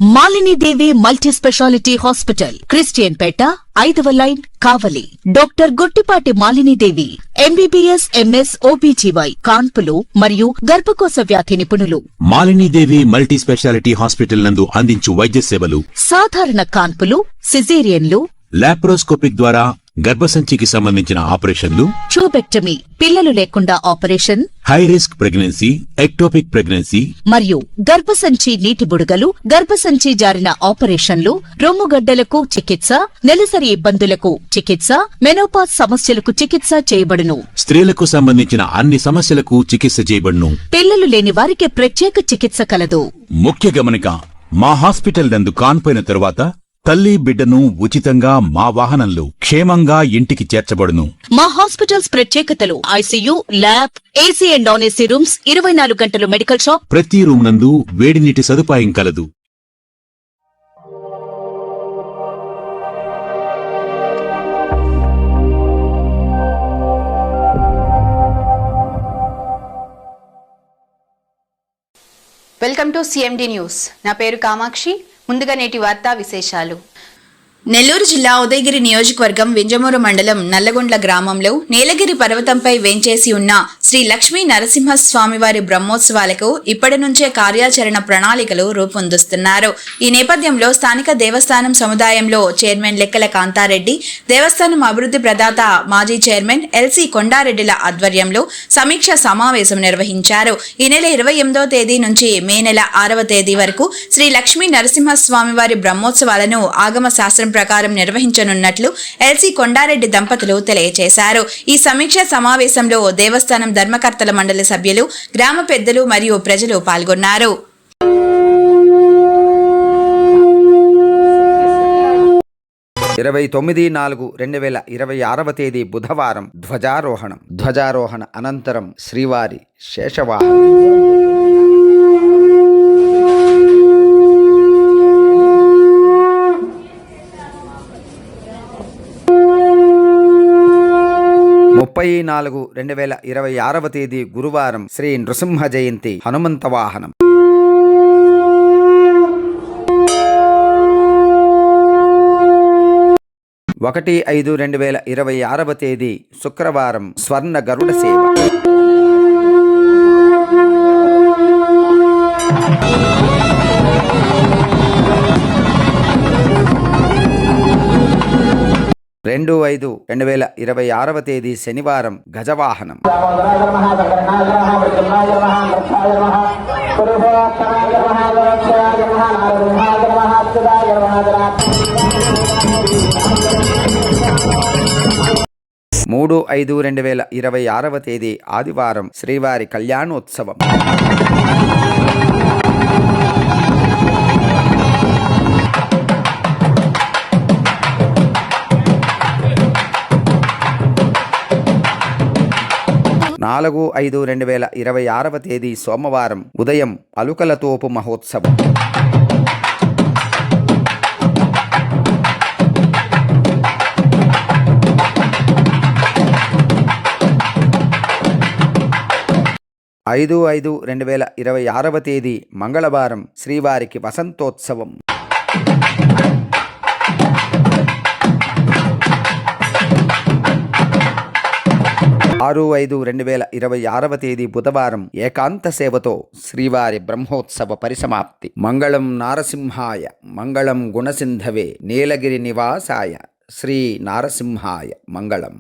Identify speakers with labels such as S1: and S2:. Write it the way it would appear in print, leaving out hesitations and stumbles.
S1: Malini Devi multi speciality hospital, Christian Peta, 5వ line, Kavali. Doctor Guttipati Malinidevi, MBBS, MS, OBGY, కాన్పులు మరియు గర్భకోశ వ్యాధి నిపుణులు.
S2: మాలినీదేవి మల్టీ స్పెషాలిటీ హాస్పిటల్ నందు అందించు వైద్య సేవలు:
S1: సాధారణ కాన్పులు, సిజేరియన్లు,
S2: లాప్రోస్కోపిక్ ద్వారా గర్భసంచికి సంబంధించిన ఆపరేషన్లు,
S1: ట్యూబెక్టమీ, పిల్లలు లేకుండా operation,
S2: high risk pregnancy, ectopic pregnancy
S1: మరియు గర్భసంచి నీటి బుడగలు, గర్భసంచి జారిన ఆపరేషన్లు, రొమ్ముగడ్డలకు చికిత్స, నెలసరి ఇబ్బందులకు చికిత్స, మెనోపాజ్ సమస్యలకు చికిత్స చేయబడును.
S2: స్త్రీలకు సంబంధించిన అన్ని సమస్యలకు చికిత్స చేయబడును.
S1: పిల్లలు లేని వారికి ప్రత్యేక చికిత్స కలదు.
S2: ముఖ్య గమనిక: మా హాస్పిటల్ నందు కాన్పోయిన తరువాత తల్లి బిడ్డను ఉచితంగా మా వాహనంలో క్షేమంగా ఇంటికి చేర్చబడును.
S1: మా హాస్పిటల్స్ ప్రత్యేకతలు: ICU, lab, AC and non AC rooms, 24 గంటలు మెడికల్ షాప్,
S2: ప్రతి రూమ్ నందు వేడి నీటి సదుపాయం కలదు.
S3: Welcome to CMD news. నా పేరు కామాక్షి. ముందుగా నేటి వార్తా విశేషాలు. నెల్లూరు జిల్లా ఉదయగిరి నియోజకవర్గం వింజమూరు మండలం నల్లగొండ్ల గ్రామంలో నీలగిరి పర్వతంపై వేంచేసి ఉన్న శ్రీ లక్ష్మీ నరసింహస్వామివారి బ్రహ్మోత్సవాలకు ఇప్పటి నుంచే కార్యాచరణ ప్రణాళికలు రూపొందిస్తున్నారు. ఈ నేపథ్యంలో స్థానిక దేవస్థానం సముదాయంలో చైర్మన్ లెక్కల కాంతారెడ్డి, దేవస్థానం అభివృద్ధి ప్రదాత మాజీ చైర్మన్ ఎల్సి కొండారెడ్డిల ఆధ్వర్యంలో సమీక్ష సమావేశం నిర్వహించారు. ఈ నెల 28వ తేదీ నుంచి మే నెల 6వ తేదీ వరకు శ్రీ లక్ష్మీ నరసింహస్వామివారి బ్రహ్మోత్సవాలను ఆగమ శాస్త్రం ప్రకారం నిర్వహించనున్నట్లు ఎల్సి కొండారెడ్డి దంపతులు తెలియజేశారు. ఈ సమీక్ష సమావేశంలో దేవస్థానం ధర్మకర్తల మండలి సభ్యులు, గ్రామ పెద్దలు మరియు ప్రజలు పాల్గొన్నారు.
S4: ఇరవై 9/4/2026 తేదీ బుధవారం ధ్వజారోహణ అనంతరం శ్రీవారి శేషవాహనం 30/4/2026 తేదీ గురువారం శ్రీ నృసింహ జయంతి హనుమంత వాహనం 1/5/2026 తేదీ శుక్రవారం స్వర్ణ గరుడ సేవ 2/5/2026 తేదీ శనివారం గజవాహనం 3/5/2026 తేదీ ఆదివారం శ్రీవారి కళ్యాణోత్సవం 4/5/2026 తేదీ సోమవారం ఉదయం అలుకల తోపు మహోత్సవం 5/5/2026 తేదీ మంగళవారం శ్రీవారికి వసంతోత్సవం 6/5/2026 తేదీ బుధవారం ఏకాంత సేవతో శ్రీవారి బ్రహ్మోత్సవ పరిసమాప్తి. మంగళం నారసింహాయ మంగళం గుణసింధవే నీలగిరి నివాసాయ శ్రీ నారసింహాయ మంగళం.